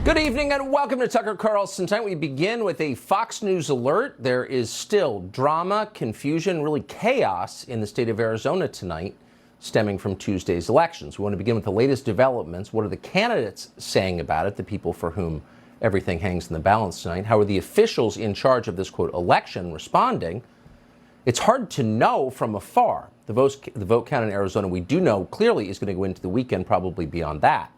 Good evening and welcome to Tucker Carlson Tonight. We begin with a Fox News alert. There is still drama, confusion, really chaos in the state of Arizona tonight, stemming from Tuesday's elections. We want to begin with the latest developments. What are the candidates saying about it, the people for whom everything hangs in the balance tonight? How are the officials in charge of this, quote, election responding? It's hard to know from afar. The vote count in Arizona, we do know clearly, is going to go into the weekend, probably beyond that.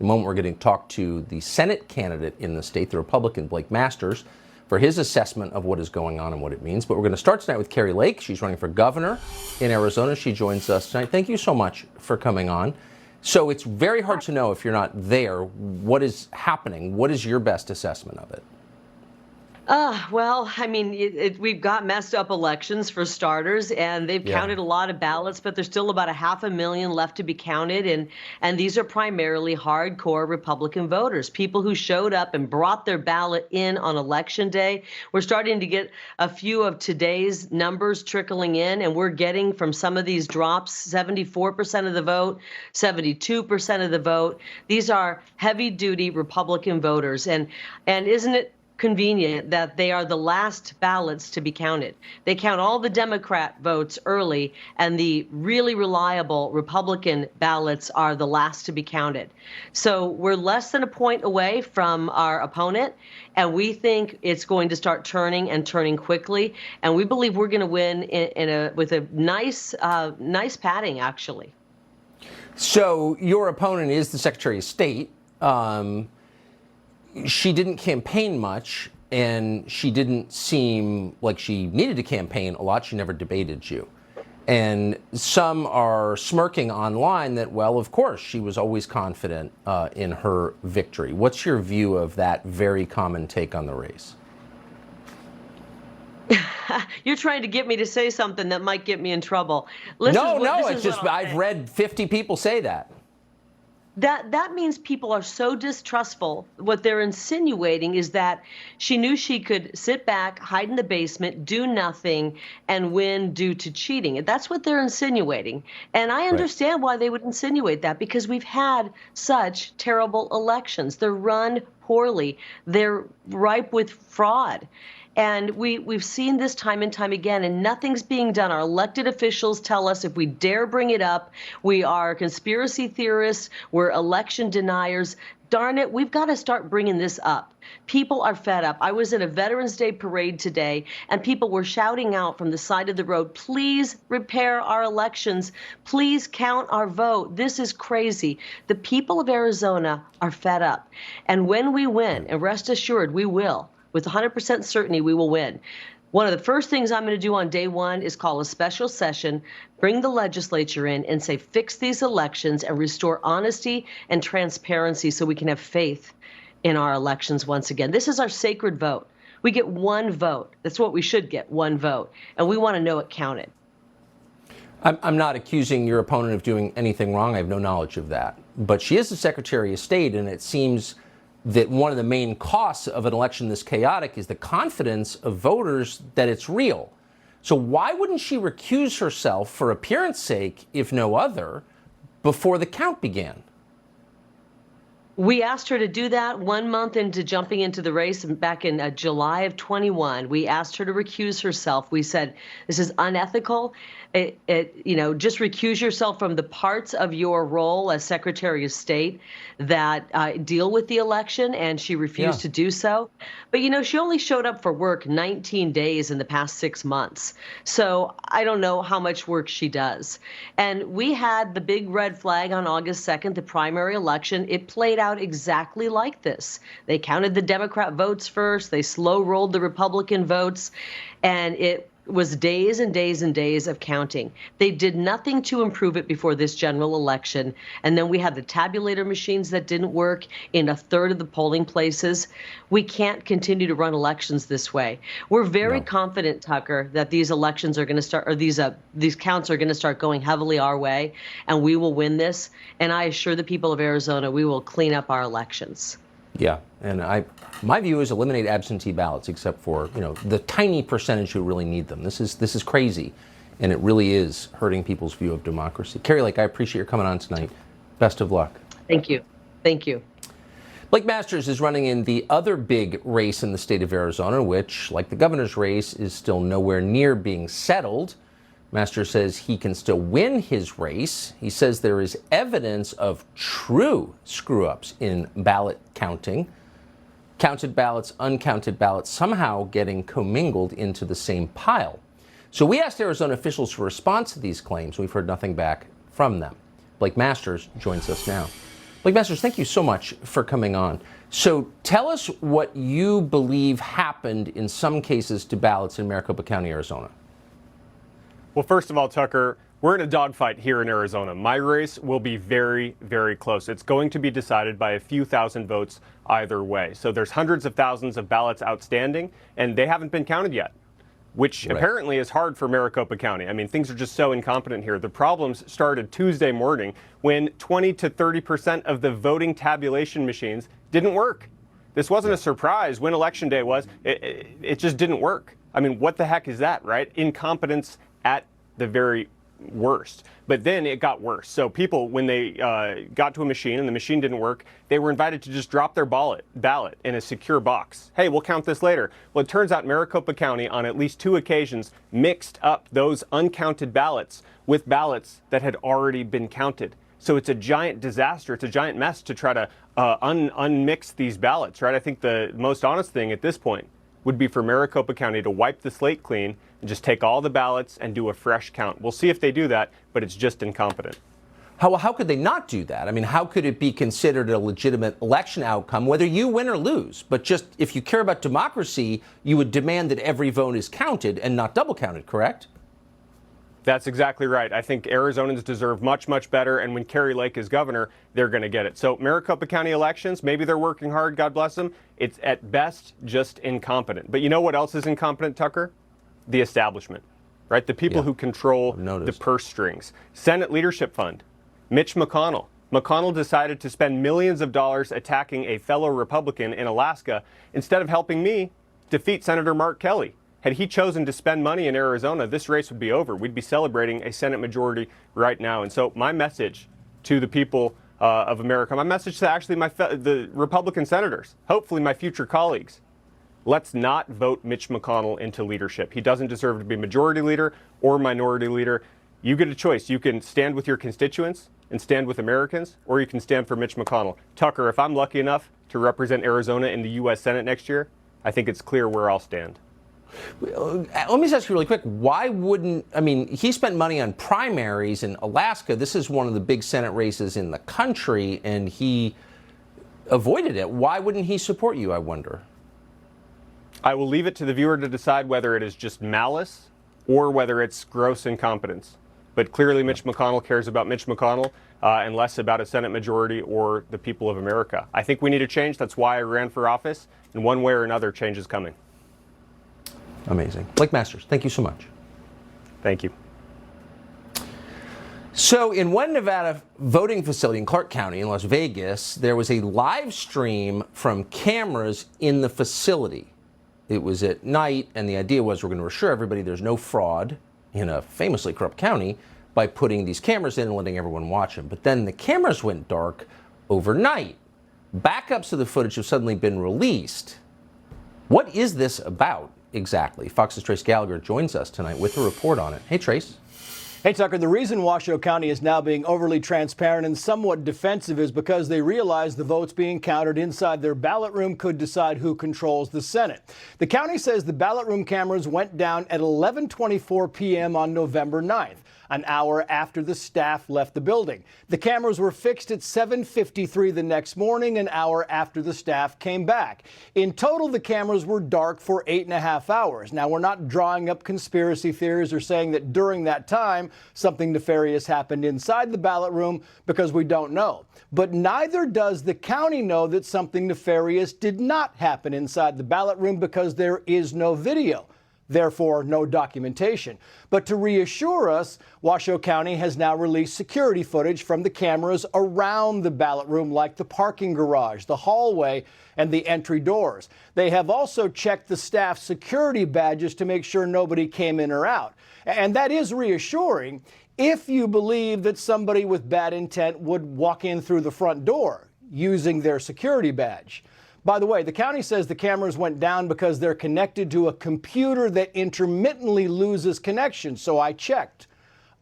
In a moment, we're going to talk to the Senate candidate in the state, the Republican Blake Masters, for his assessment of what is going on and what it means. But we're going to start tonight with Kari Lake. She's running for governor in Arizona. She joins us tonight. Thank you so much for coming on. So it's very hard to know if you're not there what is happening. What is your best assessment of it? Well, I mean, we've got messed up elections for starters, and they've counted a lot of ballots, but there's still about 500,000 left to be counted. And these are primarily hardcore Republican voters, people who showed up and brought their ballot in on election day. We're starting to get a few of today's numbers trickling in, and we're getting from some of these drops 74% of the vote, 72% of the vote. These are heavy duty Republican voters. And isn't it convenient that they are the last ballots to be counted? They count all the Democrat votes early, and the really reliable Republican ballots are the last to be counted. So we're less than a point away from our opponent, and we think it's going to start turning and turning quickly. And we believe we're going to win with a nice padding, actually. So your opponent is the Secretary of State. She didn't campaign much, and she didn't seem like she needed to campaign a lot. She never debated you. And some are smirking online that, well, of course, she was always confident in her victory. What's your view of that very common take on the race? You're trying to get me to say something that might get me in trouble. It's just I've read 50 people say that. That means people are so distrustful. What they're insinuating is that she knew she could sit back, hide in the basement, do nothing, and win due to cheating. That's what they're insinuating. And I understand why they would insinuate that, because we've had such terrible elections. They're run poorly. They're ripe with fraud. And we've seen this time and time again, and nothing's being done. Our elected officials tell us if we dare bring it up, we are conspiracy theorists, we're election deniers. Darn it, we've got to start bringing this up. People are fed up. I was in a Veterans Day parade today, and people were shouting out from the side of the road, please repair our elections. Please count our vote. This is crazy. The people of Arizona are fed up. And when we win, and rest assured we will, with 100% certainty, we will win. One of the first things I'm going to do on day one is call a special session, bring the legislature in, and say, fix these elections and restore honesty and transparency so we can have faith in our elections once again. This is our sacred vote. We get one vote. That's what we should get, one vote. And we want to know it counted. I'm not accusing your opponent of doing anything wrong. I have no knowledge of that. But she is the Secretary of State, and it seems that one of the main costs of an election this chaotic is the confidence of voters that it's real. So why wouldn't she recuse herself for appearance sake, if no other, before the count began? We asked her to do that 1 month into jumping into the race back in July of 21. We asked her to recuse herself. We said, this is unethical. Just recuse yourself from the parts of your role as Secretary of State that deal with the election, and she refused to do so. But, she only showed up for work 19 days in the past 6 months. So I don't know how much work she does. And we had the big red flag on August 2nd, the primary election. It played out exactly like this. They counted the Democrat votes first. They slow rolled the Republican votes, and it was days and days and days of counting. They did nothing to improve it before this general election. And then we had the tabulator machines that didn't work in a third of the polling places. We can't continue to run elections this way. We're very confident, Tucker, that these elections are going to start, or these counts are going to start going heavily our way, and we will win this. And I assure the people of Arizona, we will clean up our elections. Yeah, and my view is eliminate absentee ballots, except for the tiny percentage who really need them. This is crazy, and it really is hurting people's view of democracy. Kari Lake, I appreciate your coming on tonight. Best of luck. Thank you. Thank you. Blake Masters is running in the other big race in the state of Arizona, which, like the governor's race, is still nowhere near being settled. Masters says he can still win his race. He says there is evidence of true screw-ups in ballot counting. Counted ballots, uncounted ballots, somehow getting commingled into the same pile. So we asked Arizona officials for a response to these claims. We've heard nothing back from them. Blake Masters joins us now. Blake Masters, thank you so much for coming on. So tell us what you believe happened in some cases to ballots in Maricopa County, Arizona. Well, first of all, Tucker, we're in a dogfight here in Arizona. My race will be very, very close. It's going to be decided by a few thousand votes either way. So there's hundreds of thousands of ballots outstanding, and they haven't been counted yet, which apparently is hard for Maricopa County. I mean, things are just so incompetent here. The problems started Tuesday morning when 20 to 30% of the voting tabulation machines didn't work. This wasn't a surprise when Election Day was. It just didn't work. I mean, what the heck is that, right? Incompetence at the very worst. But then it got worse. So people, when they got to a machine and the machine didn't work, they were invited to just drop their ballot in a secure box. Hey, we'll count this later. Well, it turns out Maricopa County on at least 2 occasions mixed up those uncounted ballots with ballots that had already been counted. So it's a giant disaster. It's a giant mess to try to unmix these ballots, right? I think the most honest thing at this point would be for Maricopa County to wipe the slate clean and just take all the ballots and do a fresh count. We'll see if they do that, but it's just incompetent. How could they not do that? I mean, how could it be considered a legitimate election outcome, whether you win or lose? But just if you care about democracy, you would demand that every vote is counted and not double counted, correct? That's exactly right. I think Arizonans deserve much, much better. And when Kari Lake is governor, they're going to get it. So Maricopa County elections, maybe they're working hard, God bless them. It's at best just incompetent. But you know what else is incompetent, Tucker? The establishment, right? The people who control the purse strings. Senate Leadership Fund, Mitch McConnell. McConnell decided to spend millions of dollars attacking a fellow Republican in Alaska instead of helping me defeat Senator Mark Kelly. Had he chosen to spend money in Arizona, this race would be over. We'd be celebrating a Senate majority right now. And so my message to the people of America, my message to actually the Republican senators, hopefully my future colleagues, let's not vote Mitch McConnell into leadership. He doesn't deserve to be majority leader or minority leader. You get a choice. You can stand with your constituents and stand with Americans, or you can stand for Mitch McConnell. Tucker, if I'm lucky enough to represent Arizona in the U.S. Senate next year, I think it's clear where I'll stand. Let me just ask you really quick, why wouldn't, I mean, he spent money on primaries in Alaska. This is one of the big Senate races in the country, and he avoided it. Why wouldn't he support you, I wonder? I will leave it to the viewer to decide whether it is just malice or whether it's gross incompetence. But clearly Mitch McConnell cares about Mitch McConnell and less about a Senate majority or the people of America. I think we need a change. That's why I ran for office. And one way or another, change is coming. Amazing. Blake Masters, thank you so much. Thank you. So in one Nevada voting facility in Clark County in Las Vegas, there was a live stream from cameras in the facility. It was at night, and the idea was we're going to assure everybody there's no fraud in a famously corrupt county by putting these cameras in and letting everyone watch them. But then the cameras went dark overnight. Backups of the footage have suddenly been released. What is this about exactly? Fox's Trace Gallagher joins us tonight with a report on it. Hey, Trace. Hey, Tucker, the reason Washoe County is now being overly transparent and somewhat defensive is because they realize the votes being counted inside their ballot room could decide who controls the Senate. The county says the ballot room cameras went down at 11:24 p.m. on November 9th, an hour after the staff left the building. The cameras were fixed at 7:53 the next morning, an hour after the staff came back. In total, the cameras were dark for 8.5 hours. Now, we're not drawing up conspiracy theories or saying that during that time something nefarious happened inside the ballot room, because we don't know. But neither does the county know that something nefarious did not happen inside the ballot room, because there is no video. Therefore, no documentation. But to reassure us, Washoe County has now released security footage from the cameras around the ballot room, like the parking garage, the hallway, and the entry doors. They have also checked the staff security badges to make sure nobody came in or out. And that is reassuring if you believe that somebody with bad intent would walk in through the front door. using their security badge. By the way, the county says the cameras went down because they're connected to a computer that intermittently loses connection. So I checked.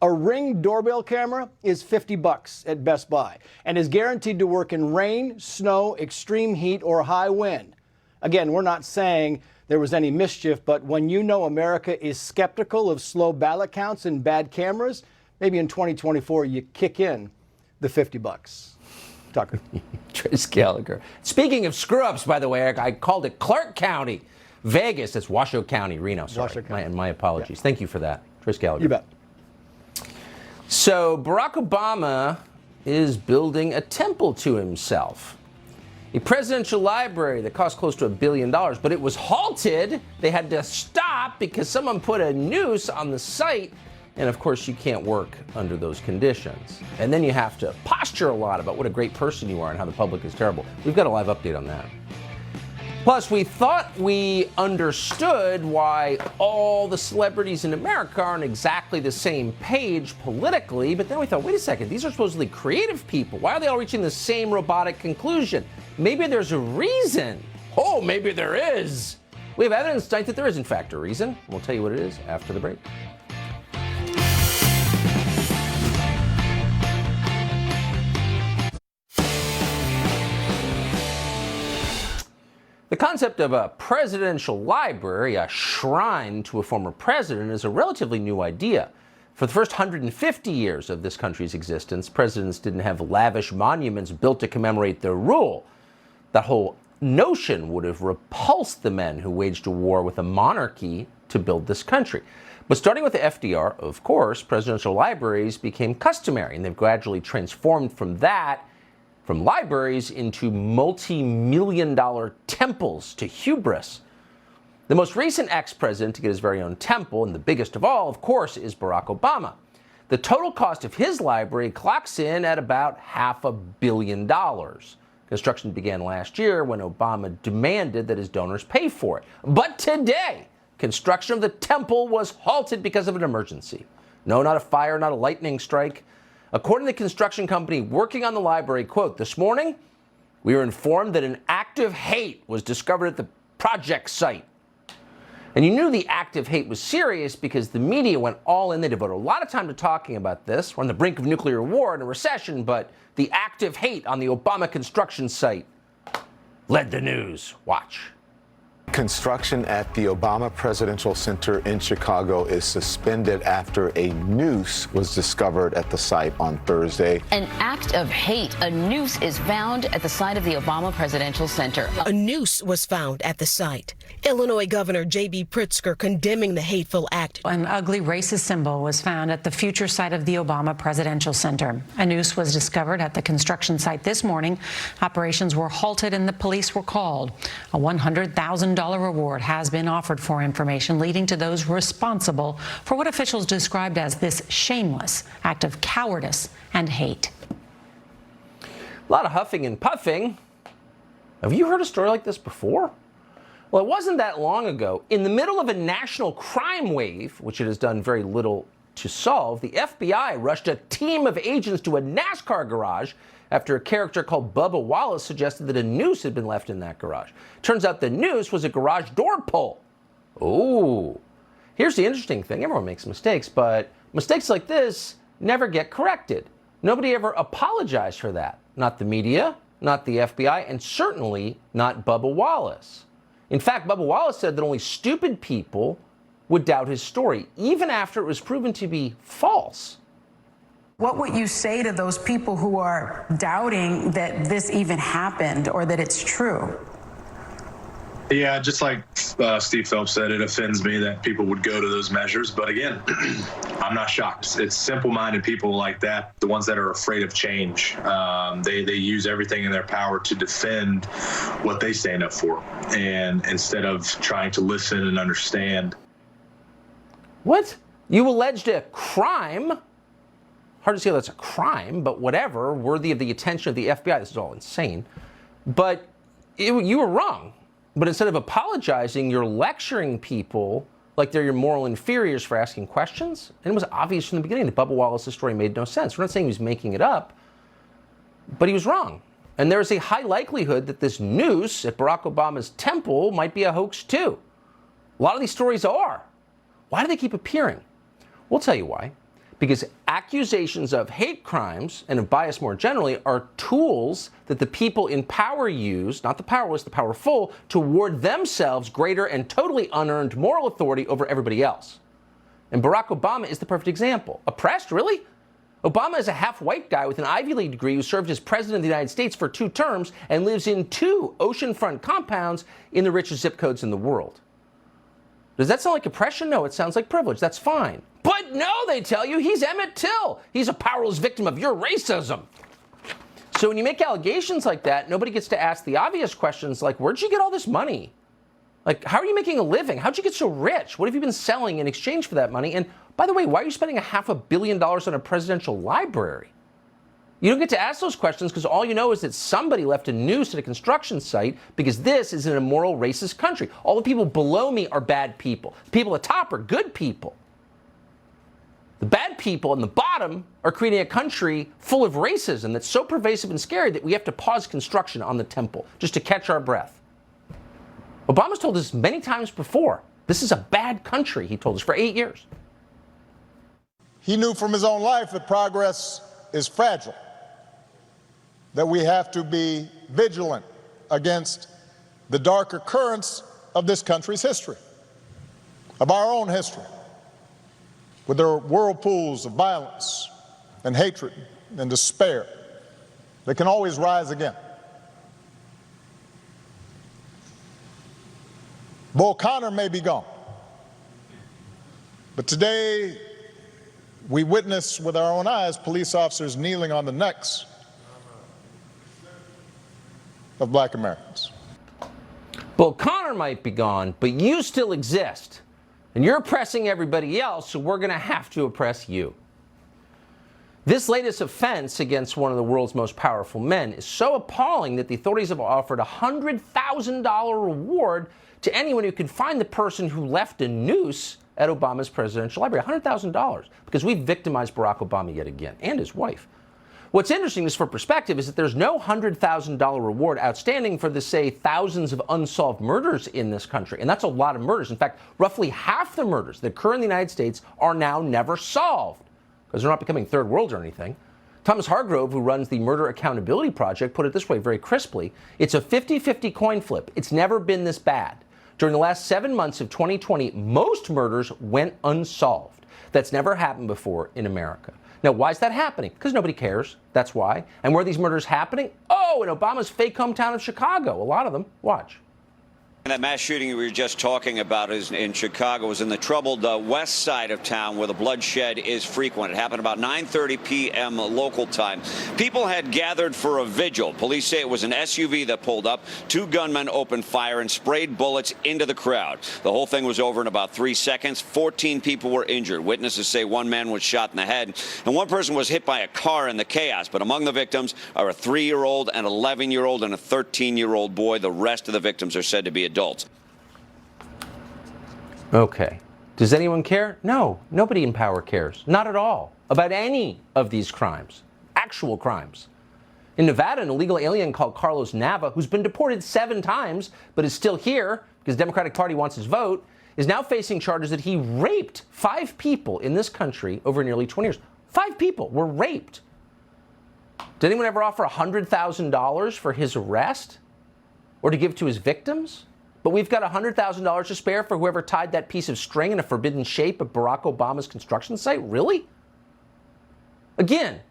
A Ring doorbell camera is $50 at Best Buy and is guaranteed to work in rain, snow, extreme heat, or high wind. Again, we're not saying there was any mischief, but when you know America is skeptical of slow ballot counts and bad cameras, maybe in 2024 you kick in the $50. Tucker. Trace Gallagher. Speaking of screw-ups, by the way, I called it Clark County. Vegas, that's Washoe County, Reno. Sorry, Washoe County. My apologies. Yeah. Thank you for that, Trace Gallagher. You bet. So Barack Obama is building a temple to himself. A presidential library that cost close to $1 billion, but it was halted. They had to stop because someone put a noose on the site. And of course, you can't work under those conditions. And then you have to posture a lot about what a great person you are and how the public is terrible. We've got a live update on that. Plus, we thought we understood why all the celebrities in America aren't exactly the same page politically, but then we thought, wait a second, these are supposedly creative people. Why are they all reaching the same robotic conclusion? Maybe there's a reason. Oh, maybe there is. We have evidence tonight that there is, in fact, a reason. We'll tell you what it is after the break. The concept of a presidential library, a shrine to a former president, is a relatively new idea. For the first 150 years of this country's existence, presidents didn't have lavish monuments built to commemorate their rule. That whole notion would have repulsed the men who waged a war with a monarchy to build this country. But starting with the FDR, of course, presidential libraries became customary, and they've gradually transformed from libraries into multi-million-dollar temples to hubris. The most recent ex-president to get his very own temple, and the biggest of all, of course, is Barack Obama. The total cost of his library clocks in at about $500 million. Construction began last year when Obama demanded that his donors pay for it. But today, construction of the temple was halted because of an emergency. No, not a fire, not a lightning strike. According to the construction company working on the library, quote, "This morning, we were informed that an act of hate was discovered at the project site." And you knew the act of hate was serious because the media went all in. They devoted a lot of time to talking about this. We're on the brink of nuclear war and a recession, but the act of hate on the Obama construction site led the news. Watch. Construction at the Obama Presidential Center in Chicago is suspended after a noose was discovered at the site on Thursday. An act of hate. A noose is found at the site of the Obama Presidential Center. A noose was found at the site. Illinois Governor J.B. Pritzker condemning the hateful act. An ugly racist symbol was found at the future site of the Obama Presidential Center. A noose was discovered at the construction site this morning. Operations were halted and the police were called. A $100,000 reward has been offered for information leading to those responsible for what officials described as this shameless act of cowardice and hate. A lot of huffing and puffing. Have you heard a story like this before? Well, it wasn't that long ago. In the middle of a national crime wave, which it has done very little to solve, the FBI rushed a team of agents to a NASCAR garage after a character called Bubba Wallace suggested that a noose had been left in that garage. Turns out the noose was a garage door pull. Oh, here's the interesting thing. Everyone makes mistakes, but mistakes like this never get corrected. Nobody ever apologized for that. Not the media, not the FBI, and certainly not Bubba Wallace. In fact, Bubba Wallace said that only stupid people would doubt his story, even after it was proven to be false. What would you say to those people who are doubting that this even happened or that it's true? Yeah, just like Steve Phelps said, it offends me that people would go to those measures. But again, I'm not shocked. It's simple-minded people like that, the ones that are afraid of change. They use everything in their power to defend what they stand up for, and instead of trying to listen and understand. What? You alleged a crime? Hard to see how that's a crime, but whatever, worthy of the attention of the FBI. This is all insane. But you were wrong. But instead of apologizing, you're lecturing people like they're your moral inferiors for asking questions. And it was obvious from the beginning that Bubba Wallace's story made no sense. We're not saying he was making it up, but he was wrong. And there's a high likelihood that this noose at Barack Obama's temple might be a hoax too. A lot of these stories are. Why do they keep appearing? We'll tell you why. Because accusations of hate crimes and of bias more generally are tools that the people in power use, not the powerless, the powerful, to award themselves greater and totally unearned moral authority over everybody else. And Barack Obama is the perfect example. Oppressed, really? Obama is a half-white guy with an Ivy League degree who served as president of the United States for 2 terms and lives in 2 oceanfront compounds in the richest zip codes in the world. Does that sound like oppression? No, it sounds like privilege. That's fine. But no, they tell you, he's Emmett Till. He's a powerless victim of your racism. So when you make allegations like that, nobody gets to ask the obvious questions like, where'd you get all this money? Like, how are you making a living? How'd you get so rich? What have you been selling in exchange for that money? And by the way, why are you spending $500 million on a presidential library? You don't get to ask those questions because all you know is that somebody left a noose at a construction site because this is an immoral, racist country. All the people below me are bad people. The people at the top are good people. The bad people in the bottom are creating a country full of racism that's so pervasive and scary that we have to pause construction on the temple just to catch our breath. Obama's told us many times before, this is a bad country, he told us, for 8 years. He knew from his own life that progress is fragile, that we have to be vigilant against the darker currents of this country's history, of our own history, with their whirlpools of violence and hatred and despair that can always rise again. Bull Connor may be gone, but today we witness with our own eyes police officers kneeling on the necks of black Americans. Bull Connor might be gone, but you still exist. And you're oppressing everybody else, so we're going to have to oppress you. This latest offense against one of the world's most powerful men is so appalling that the authorities have offered a $100,000 reward to anyone who can find the person who left a noose at Obama's presidential library. $100,000, because we've victimized Barack Obama yet again, and his wife. What's interesting, just for perspective, is that there's no $100,000 reward outstanding for the, say, thousands of unsolved murders in this country. And that's a lot of murders. In fact, roughly half the murders that occur in the United States are now never solved, because they're not becoming third world or anything. Thomas Hargrove, who runs the Murder Accountability Project, put it this way very crisply. It's a 50-50 coin flip. It's never been this bad. During the last 7 months of 2020, most murders went unsolved. That's never happened before in America. Now, why is that happening? Because nobody cares. That's why. And where are these murders happening? Oh, in Obama's fake hometown of Chicago. A lot of them. Watch. And that mass shooting we were just talking about is in Chicago, was in the troubled west side of town where the bloodshed is frequent. It happened about 9:30 p.m. local time. People had gathered for a vigil. Police say it was an SUV that pulled up. 2 gunmen opened fire and sprayed bullets into the crowd. The whole thing was over in about 3 seconds. 14 people were injured. Witnesses say 1 man was shot in the head and 1 person was hit by a car in the chaos. But among the victims are a 3-year-old, an 11-year-old, and a 13-year-old boy. The rest of the victims are said to be adults. Okay. Does anyone care? No. Nobody in power cares. Not at all. About any of these crimes. Actual crimes. In Nevada, an illegal alien called Carlos Nava, who's been deported 7 times, but is still here because the Democratic Party wants his vote, is now facing charges that he raped 5 people in this country over nearly 20 years. 5 people were raped. Did anyone ever offer $100,000 for his arrest? Or to give to his victims? But we've got $100,000 to spare for whoever tied that piece of string in a forbidden shape at Barack Obama's construction site? Really? Again,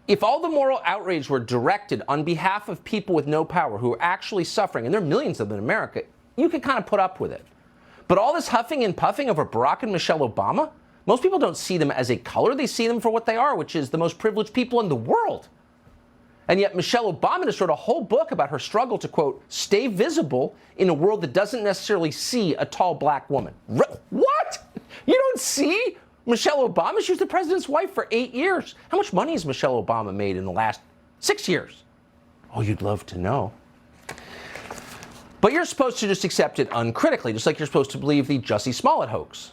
if all the moral outrage were directed on behalf of people with no power who are actually suffering, and there are millions of them in America, you could kind of put up with it. But all this huffing and puffing over Barack and Michelle Obama, most people don't see them as a color. They see them for what they are, which is the most privileged people in the world. And yet Michelle Obama just wrote a whole book about her struggle to, quote, stay visible in a world that doesn't necessarily see a tall black woman. What? You don't see Michelle Obama? She was the president's wife for 8 years. How much money has Michelle Obama made in the last 6 years? Oh, you'd love to know. But you're supposed to just accept it uncritically, just like you're supposed to believe the Jussie Smollett hoax.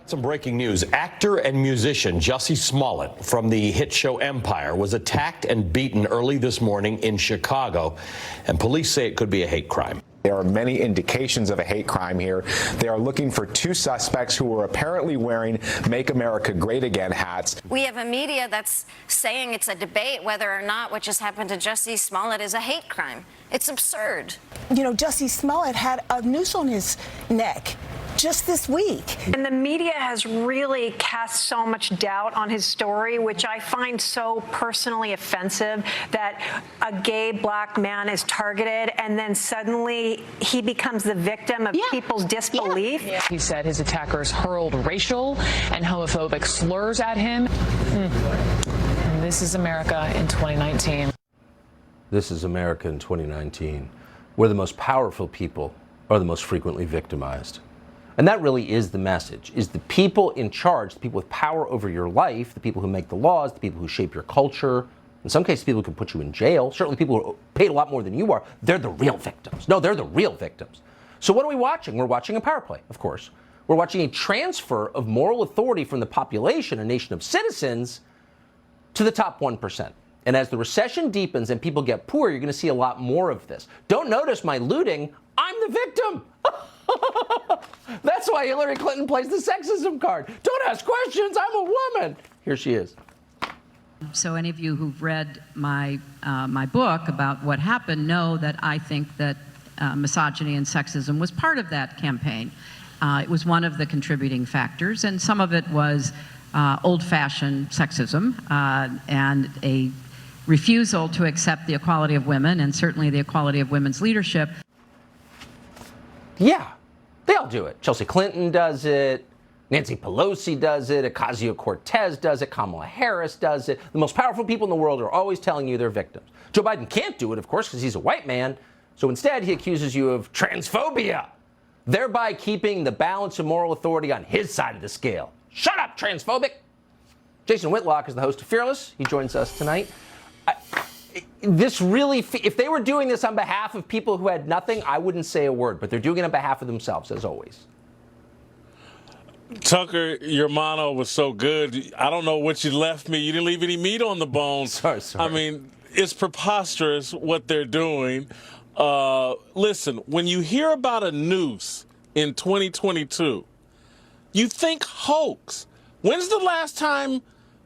Some breaking news. Actor and musician Jussie Smollett from the hit show Empire was attacked and beaten early this morning in Chicago, and police say it could be a hate crime. There are many indications of a hate crime here. They are looking for two suspects who were apparently wearing Make America Great Again hats. We have a media that's saying it's a debate whether or not what just happened to Jussie Smollett is a hate crime. It's absurd. You know, Jussie Smollett had a noose on his neck just this week. And the media has really cast so much doubt on his story, which I find so personally offensive, that a gay black man is targeted and then suddenly he becomes the victim of people's disbelief. He said his attackers hurled racial and homophobic slurs at him. And this is America in 2019. This is America in 2019, where the most powerful people are the most frequently victimized. And that really is the message, is the people in charge, the people with power over your life, the people who make the laws, the people who shape your culture, in some cases people who can put you in jail, certainly people who are paid a lot more than you are, they're the real victims. No, they're the real victims. So what are we watching? We're watching a power play, of course. We're watching a transfer of moral authority from the population, a nation of citizens, to the top 1%. And as the recession deepens and people get poor, you're going to see a lot more of this. Don't notice my looting. I'm the victim. That's why Hillary Clinton plays the sexism card. Don't ask questions. I'm a woman. Here she is. So any of you who've read my book about what happened know that I think that misogyny and sexism was part of that campaign. It was one of the contributing factors, and some of it was old-fashioned sexism and a refusal to accept the equality of women, and certainly the equality of women's leadership. Yeah, they all do it. Chelsea Clinton does it. Nancy Pelosi does it. Ocasio-Cortez does it. Kamala Harris does it. The most powerful people in the world are always telling you they're victims. Joe Biden can't do it, of course, because he's a white man. So instead, he accuses you of transphobia, thereby keeping the balance of moral authority on his side of the scale. Shut up, transphobic. Jason Whitlock is the host of Fearless. He joins us tonight. This really, if they were doing this on behalf of people who had nothing, I wouldn't say a word, but they're doing it on behalf of themselves, as always. Tucker, your mono was so good. I don't know what you left me. You didn't leave any meat on the bone. Sorry. I mean, it's preposterous what they're doing. Listen, when you hear about a noose in 2022, you think hoax. When's the last time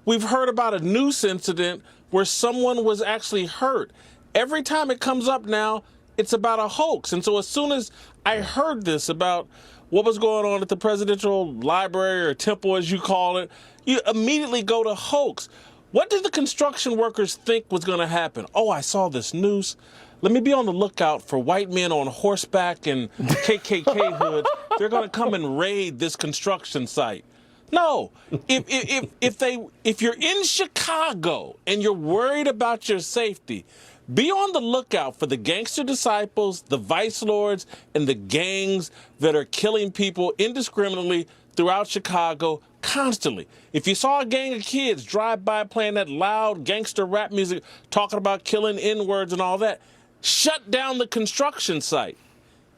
we've heard about a noose incident where someone was actually hurt? Every time it comes up now, it's about a hoax. And so as soon as I heard this about what was going on at the presidential library or temple, as you call it, you immediately go to hoax. What did the construction workers think was going to happen? Oh, I saw this noose. Let me be on the lookout for white men on horseback and KKK hoods. They're going to come and raid this construction site. No, if you're in Chicago and you're worried about your safety, be on the lookout for the gangster disciples, the vice lords, and the gangs that are killing people indiscriminately throughout Chicago constantly. If you saw a gang of kids drive by playing that loud gangster rap music, talking about killing N-words and all that, shut down the construction site.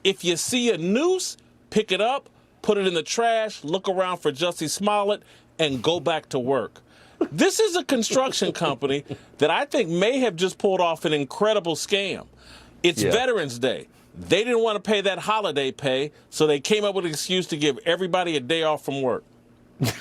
If you see a noose, pick it up, put it in the trash, look around for Jussie Smollett, and go back to work. This is a construction company that I think may have just pulled off an incredible scam. It's Veterans Day. They didn't want to pay that holiday pay, so they came up with an excuse to give everybody a day off from work. I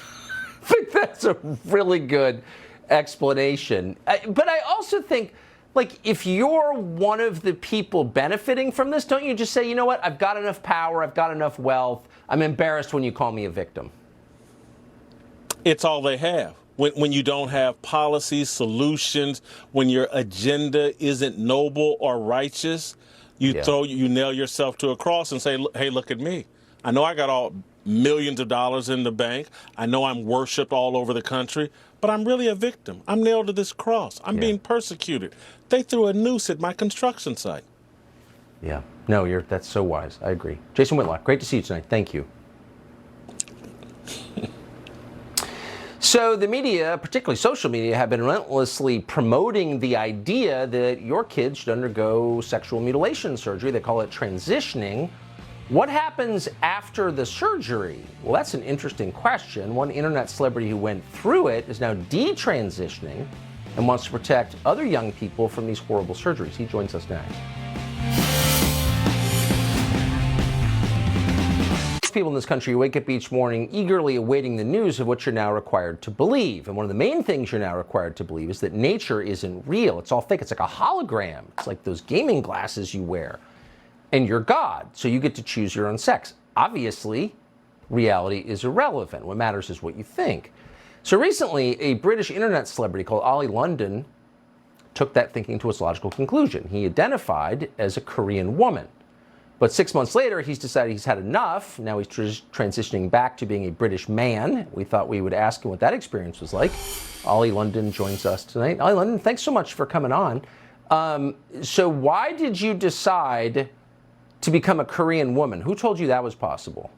think that's a really good explanation. But I also think, like, if you're one of the people benefiting from this, don't you just say, you know what, I've got enough power, I've got enough wealth, I'm embarrassed when you call me a victim? It's all they have. When you don't have policies, solutions, when your agenda isn't noble or righteous, you nail yourself to a cross and say, hey, look at me. I know I got all millions of dollars in the bank. I know I'm worshipped all over the country, but I'm really a victim. I'm nailed to this cross. I'm being persecuted. They threw a noose at my construction site. Yeah. No, that's so wise. I agree. Jason Whitlock, great to see you tonight. Thank you. So the media, particularly social media, have been relentlessly promoting the idea that your kids should undergo sexual mutilation surgery. They call it transitioning. What happens after the surgery? Well, that's an interesting question. One internet celebrity who went through it is now detransitioning and wants to protect other young people from these horrible surgeries. He joins us next. People in this country wake up each morning eagerly awaiting the news of what you're now required to believe. And one of the main things you're now required to believe is that nature isn't real. It's all fake. It's like a hologram. It's like those gaming glasses you wear. And you're God, so you get to choose your own sex. Obviously, reality is irrelevant. What matters is what you think. So recently, a British internet celebrity called Ollie London took that thinking to its logical conclusion. He identified as a Korean woman. But 6 months later, he's decided he's had enough. Now he's transitioning back to being a British man. We thought we would ask him what that experience was like. Ollie London joins us tonight. Ollie London, thanks so much for coming on. So why did you decide to become a Korean woman? Who told you that was possible?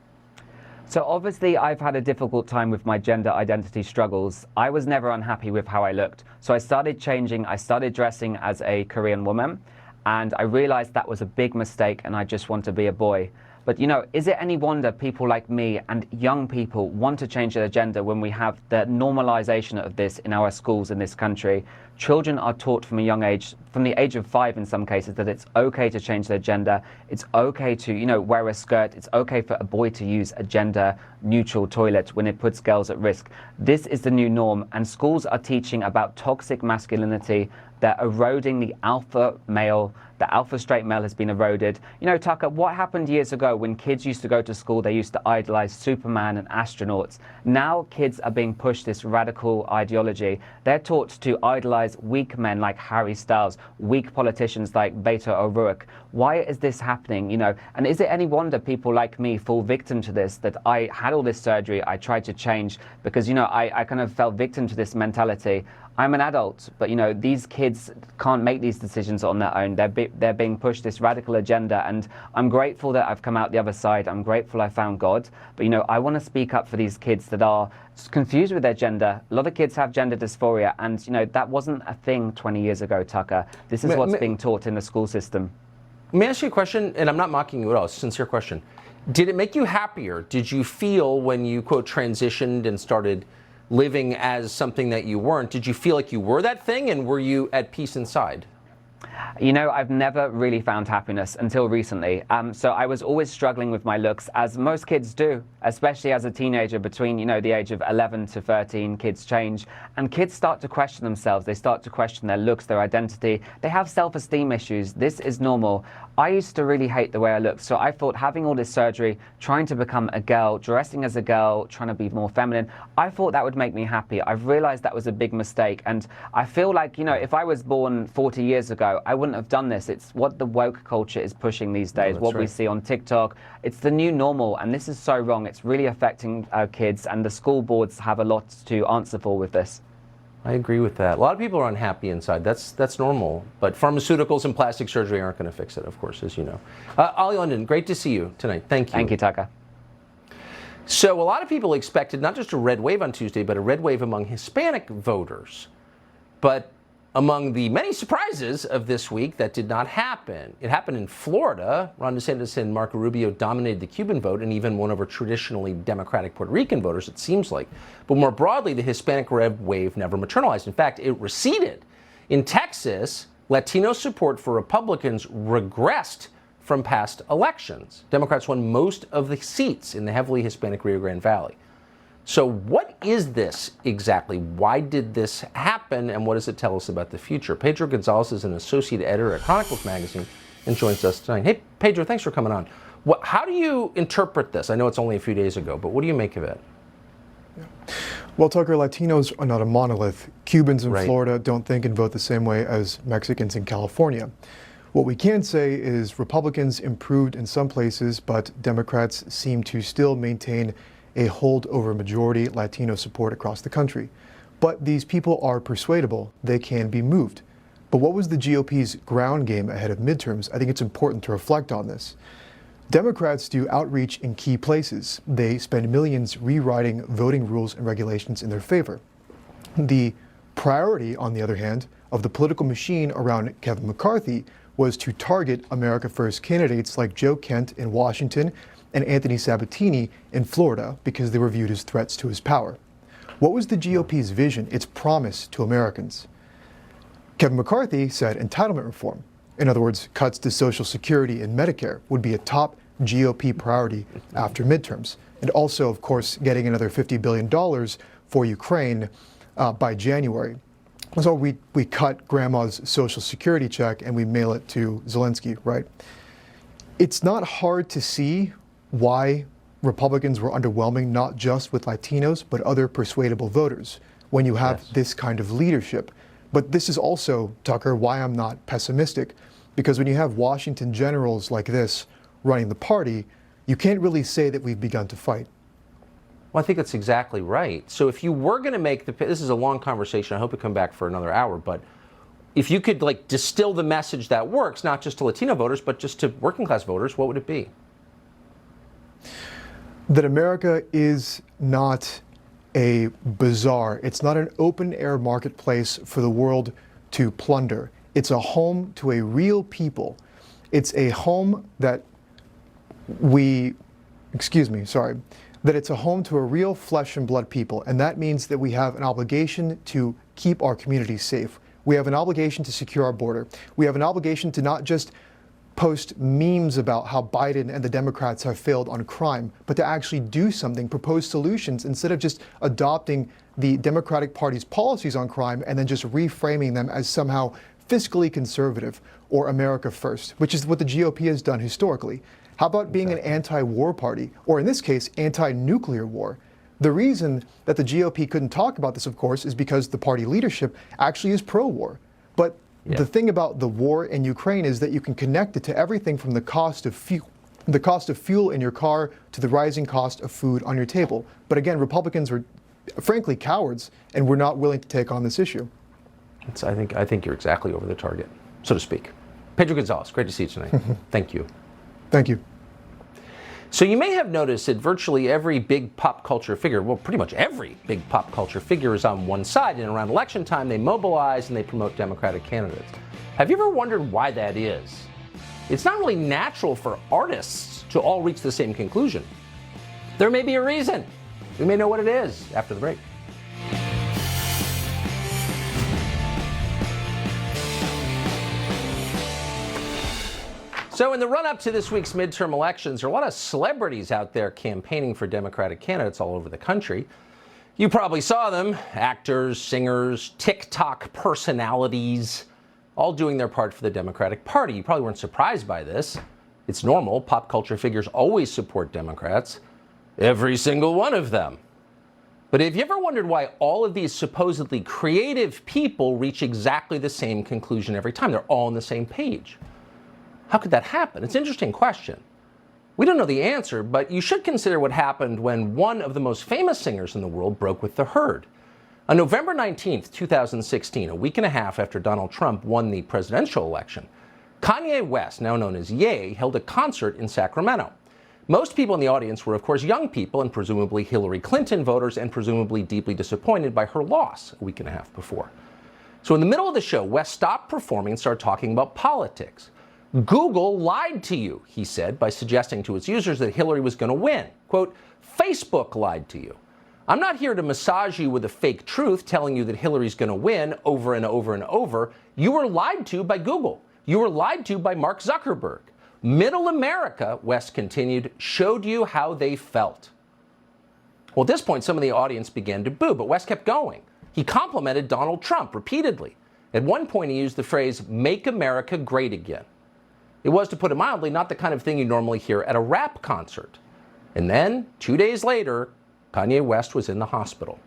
So obviously I've had a difficult time with my gender identity struggles. I was never unhappy with how I looked. So I started changing. I started dressing as a Korean woman. And I realized that was a big mistake and I just want to be a boy. But you know, is it any wonder people like me and young people want to change their gender when we have the normalization of this in our schools in this country? Children are taught from a young age, from the age of 5 in some cases, that it's okay to change their gender. It's okay to, you know, wear a skirt. It's okay for a boy to use a gender neutral toilet when it puts girls at risk. This is the new norm, and schools are teaching about toxic masculinity. They're eroding the alpha male. The alpha straight male has been eroded. You know, Tucker, what happened years ago when kids used to go to school, they used to idolize Superman and astronauts. Now kids are being pushed this radical ideology. They're taught to idolize weak men like Harry Styles, weak politicians like Beto O'Rourke. Why is this happening, you know? And is it any wonder people like me fall victim to this, that I had all this surgery, I tried to change because, you know, I kind of fell victim to this mentality. I'm an adult, but you know, these kids can't make these decisions on their own. They're being pushed this radical agenda, and I'm grateful that I've come out the other side. I'm grateful I found God, but you know, I want to speak up for these kids that are confused with their gender. A lot of kids have gender dysphoria, and you know, that wasn't a thing 20 years ago, Tucker. This is what's being taught in the school system. Let me ask you a question, and I'm not mocking you at all. It's a sincere question. Did it make you happier? Did you feel when you, quote, transitioned and started living as something that you weren't, did you feel like you were that thing, and were you at peace inside? You know, I've never really found happiness until recently. So I was always struggling with my looks, as most kids do, especially as a teenager. Between, you know, the age of 11 to 13, kids change, and kids start to question themselves. They start to question their looks, their identity. They have self-esteem issues. This is normal. I used to really hate the way I looked, so I thought having all this surgery, trying to become a girl, dressing as a girl, trying to be more feminine, I thought that would make me happy. I've realized that was a big mistake, and I feel like, you know, if I was born 40 years ago, I wouldn't have done this. It's what the woke culture is pushing these days, what we see on TikTok. It's the new normal, and this is so wrong. It's really affecting our kids, and the school boards have a lot to answer for with this. I agree with that. A lot of people are unhappy inside. That's normal. But pharmaceuticals and plastic surgery aren't going to fix it, of course, as you know. Ollie London, great to see you tonight. Thank you. Thank you, Tucker. So a lot of people expected not just a red wave on Tuesday, but a red wave among Hispanic voters. But among the many surprises of this week, that did not happen. It happened in Florida. Ron DeSantis and Marco Rubio dominated the Cuban vote and even won over traditionally Democratic Puerto Rican voters, it seems like. But more broadly, the Hispanic red wave never materialized. In fact, it receded. In Texas, Latino support for Republicans regressed from past elections. Democrats won most of the seats in the heavily Hispanic Rio Grande Valley. So what is this exactly? Why did this happen, and what does it tell us about the future? Pedro Gonzalez is an associate editor at Chronicles Magazine and joins us tonight. Hey, Pedro, thanks for coming on. How do you interpret this? I know it's only a few days ago, but what do you make of it? Well, Tucker, Latinos are not a monolith. Cubans in Florida don't think and vote the same way as Mexicans in California. What we can say is Republicans improved in some places, but Democrats seem to still maintain a holdover majority Latino support across the country. But these people are persuadable. They can be moved. But what was the GOP's ground game ahead of midterms? I think it's important to reflect on this. Democrats do outreach in key places. They spend millions rewriting voting rules and regulations in their favor. The priority, on the other hand, of the political machine around Kevin McCarthy was to target America First candidates like Joe Kent in Washington and Anthony Sabatini in Florida because they were viewed as threats to his power. What was the GOP's vision, its promise to Americans? Kevin McCarthy said entitlement reform. In other words, cuts to Social Security and Medicare would be a top GOP priority after midterms. And also, of course, getting another $50 billion for Ukraine by January. So we cut grandma's Social Security check and we mail it to Zelensky, right? It's not hard to see why Republicans were underwhelming, not just with Latinos, but other persuadable voters when you have this kind of leadership. But this is also, Tucker, why I'm not pessimistic, because when you have Washington generals like this running the party, you can't really say that we've begun to fight. Well, I think that's exactly right. So if you were going to make this is a long conversation. I hope we come back for another hour. But if you could distill the message that works, not just to Latino voters, but just to working class voters, what would it be? That America is not a bazaar. It's not an open air marketplace for the world to plunder. It's a home to a real people. It's a home that that it's a home to a real flesh and blood people. And that means that we have an obligation to keep our communities safe. We have an obligation to secure our border. We have an obligation to not just post memes about how Biden and the Democrats have failed on crime, but to actually do something, propose solutions instead of just adopting the Democratic Party's policies on crime and then just reframing them as somehow fiscally conservative or America first, which is what the GOP has done historically. How about being an anti-war party, or in this case, anti-nuclear war? The reason that the GOP couldn't talk about this, of course, is because the party leadership actually is pro-war. But the thing about the war in Ukraine is that you can connect it to everything from the cost of fuel in your car to the rising cost of food on your table. But again, Republicans were frankly cowards and were not willing to take on this issue. I think you're exactly over the target, so to speak. Pedro Gonzalez, great to see you tonight. Thank you. Thank you. So you may have noticed that virtually every big pop culture figure, well, pretty much every big pop culture figure is on one side, and around election time they mobilize and they promote Democratic candidates. Have you ever wondered why that is? It's not really natural for artists to all reach the same conclusion. There may be a reason. We may know what it is after the break. So in the run-up to this week's midterm elections, there are a lot of celebrities out there campaigning for Democratic candidates all over the country. You probably saw them, actors, singers, TikTok personalities, all doing their part for the Democratic Party. You probably weren't surprised by this. It's normal. Pop culture figures always support Democrats. Every single one of them. But have you ever wondered why all of these supposedly creative people reach exactly the same conclusion every time? They're all on the same page. How could that happen? It's an interesting question. We don't know the answer, but you should consider what happened when one of the most famous singers in the world broke with the herd. On November 19th, 2016, a week and a half after Donald Trump won the presidential election, Kanye West, now known as Ye, held a concert in Sacramento. Most people in the audience were, of course, young people and presumably Hillary Clinton voters and presumably deeply disappointed by her loss a week and a half before. So in the middle of the show, West stopped performing and started talking about politics. Google lied to you, he said, by suggesting to its users that Hillary was going to win. Quote, Facebook lied to you. I'm not here to massage you with a fake truth telling you that Hillary's going to win over and over and over. You were lied to by Google. You were lied to by Mark Zuckerberg. Middle America, West continued, showed you how they felt. Well, at this point, some of the audience began to boo, but West kept going. He complimented Donald Trump repeatedly. At one point, he used the phrase, "Make America Great Again." It was, to put it mildly, not the kind of thing you normally hear at a rap concert. And then, 2 days later, Kanye West was in the hospital.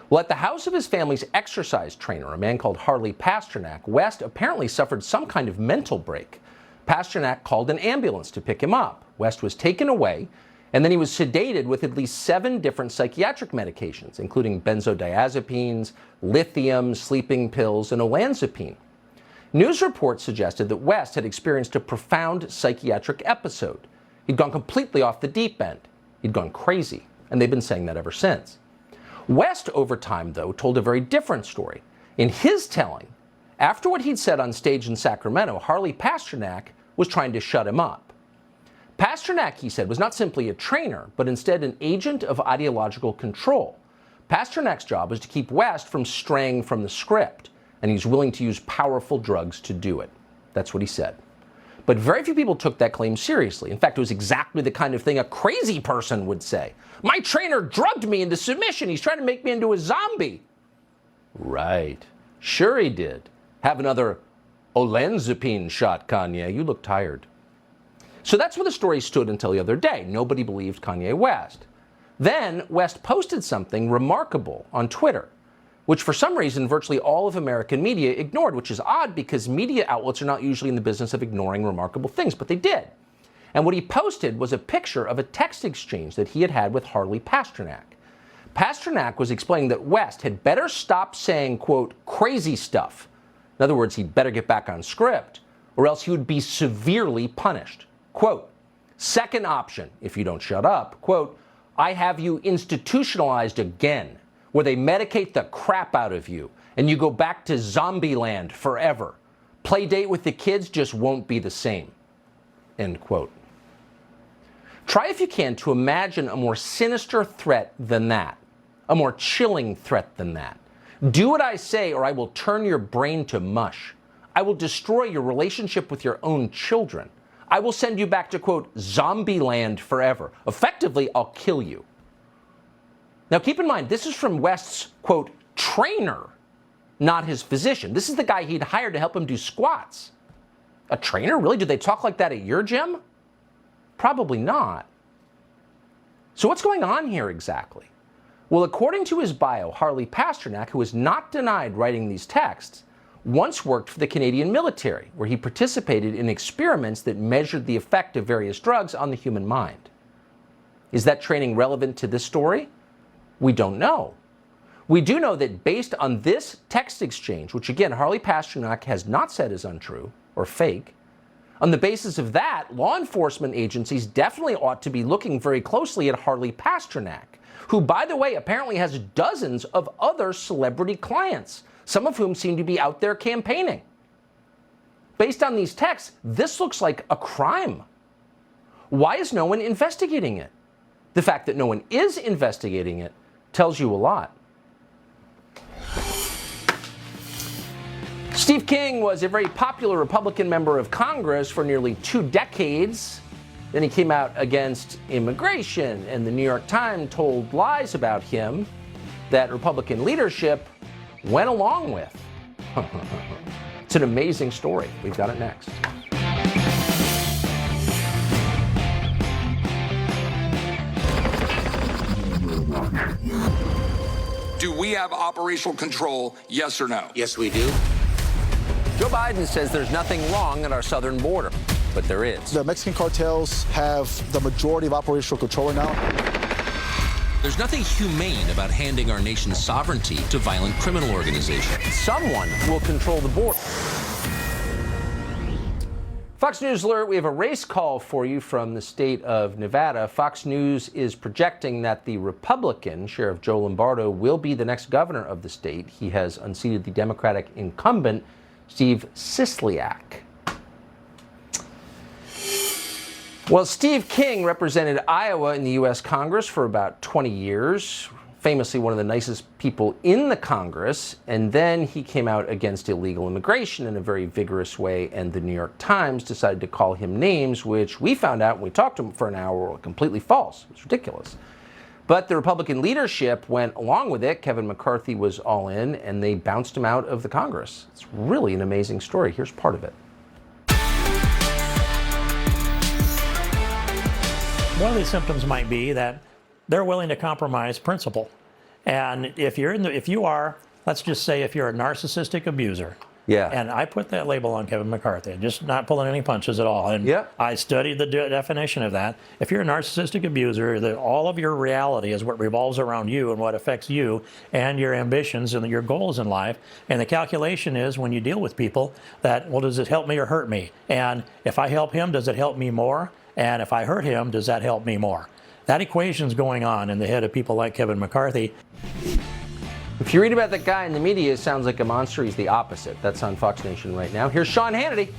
Well, at the house of his family's exercise trainer, a man called Harley Pasternak, West apparently suffered some kind of mental break. Pasternak called an ambulance to pick him up. West was taken away, and then he was sedated with at least 7 different psychiatric medications, including benzodiazepines, lithium, sleeping pills, and olanzapine. News reports suggested that West had experienced a profound psychiatric episode. He'd gone completely off the deep end. He'd gone crazy, and they've been saying that ever since. West, over time, though, told a very different story. In his telling, After what he'd said on stage in Sacramento, Harley Pasternak was trying to shut him up. Pasternak, he said, was not simply a trainer, but instead an agent of ideological control. Pasternak's job was to keep West from straying from the script, and he's willing to use powerful drugs to do it. That's what he said. But very few people took that claim seriously. In fact, it was exactly the kind of thing a crazy person would say. My trainer drugged me into submission. He's trying to make me into a zombie. Right. Sure he did. Have another olanzapine shot, Kanye. You look tired. So that's where the story stood until the other day. Nobody believed Kanye West. Then West posted something remarkable on Twitter, which for some reason virtually all of American media ignored, which is odd because media outlets are not usually in the business of ignoring remarkable things, but they did. And what he posted was a picture of a text exchange that he had had with Harley Pasternak. Pasternak was explaining that West had better stop saying, quote, crazy stuff. In other words, he'd better get back on script, or else he would be severely punished. Quote, second option, if you don't shut up, quote, I have you institutionalized again, where they medicate the crap out of you, and you go back to zombie land forever. Play date with the kids just won't be the same. End quote. Try if you can to imagine a more sinister threat than that, a more chilling threat than that. Do what I say or I will turn your brain to mush. I will destroy your relationship with your own children. I will send you back to, quote, zombie land forever. Effectively, I'll kill you. Now, keep in mind, this is from West's, quote, trainer, not his physician. This is the guy he'd hired to help him do squats. A trainer? Really? Did they talk like that at your gym? Probably not. So what's going on here exactly? Well, according to his bio, Harley Pasternak, who is not denied writing these texts, once worked for the Canadian military, where he participated in experiments that measured the effect of various drugs on the human mind. Is that training relevant to this story? We don't know. We do know that based on this text exchange, which again, Harley Pasternak has not said is untrue or fake, on the basis of that, law enforcement agencies definitely ought to be looking very closely at Harley Pasternak, who, by the way, apparently has dozens of other celebrity clients, some of whom seem to be out there campaigning. Based on these texts, this looks like a crime. Why is no one investigating it? The fact that no one is investigating it tells you a lot. Steve King was a very popular Republican member of Congress for nearly 2 decades. Then he came out against immigration, and the New York Times told lies about him that Republican leadership went along with. It's an amazing story. We've got it next. Do we have operational control, yes or no? Yes, we do. Joe Biden says there's nothing wrong at our southern border, but there is. The Mexican cartels have the majority of operational control right now. There's nothing humane about handing our nation's sovereignty to violent criminal organizations. Someone will control the border. Fox News alert, we have a race call for you from the state of Nevada. Fox News is projecting that the Republican, Sheriff Joe Lombardo, will be the next governor of the state. He has unseated the Democratic incumbent, Steve Sisolak. Well, Steve King represented Iowa in the U.S. Congress for about 20 years, famously one of the nicest people in the Congress, and then he came out against illegal immigration in a very vigorous way, and the New York Times decided to call him names, which we found out when we talked to him for an hour were completely false. It's ridiculous. But the Republican leadership went along with it. Kevin McCarthy was all in, and they bounced him out of the Congress. It's really an amazing story. Here's part of it. One of the symptoms might be that they're willing to compromise principle. And if you are, let's just say if you're a narcissistic abuser, yeah. And I put that label on Kevin McCarthy, just not pulling any punches at all. And yeah. I studied the definition of that. If you're a narcissistic abuser, that all of your reality is what revolves around you and what affects you and your ambitions and your goals in life. And the calculation is when you deal with people that, well, does it help me or hurt me? And if I help him, does it help me more? And if I hurt him, does that help me more? That equation's going on in the head of people like Kevin McCarthy. If you read about that guy in the media, it sounds like a monster. He's the opposite. That's on Fox Nation right now. Here's Sean Hannity.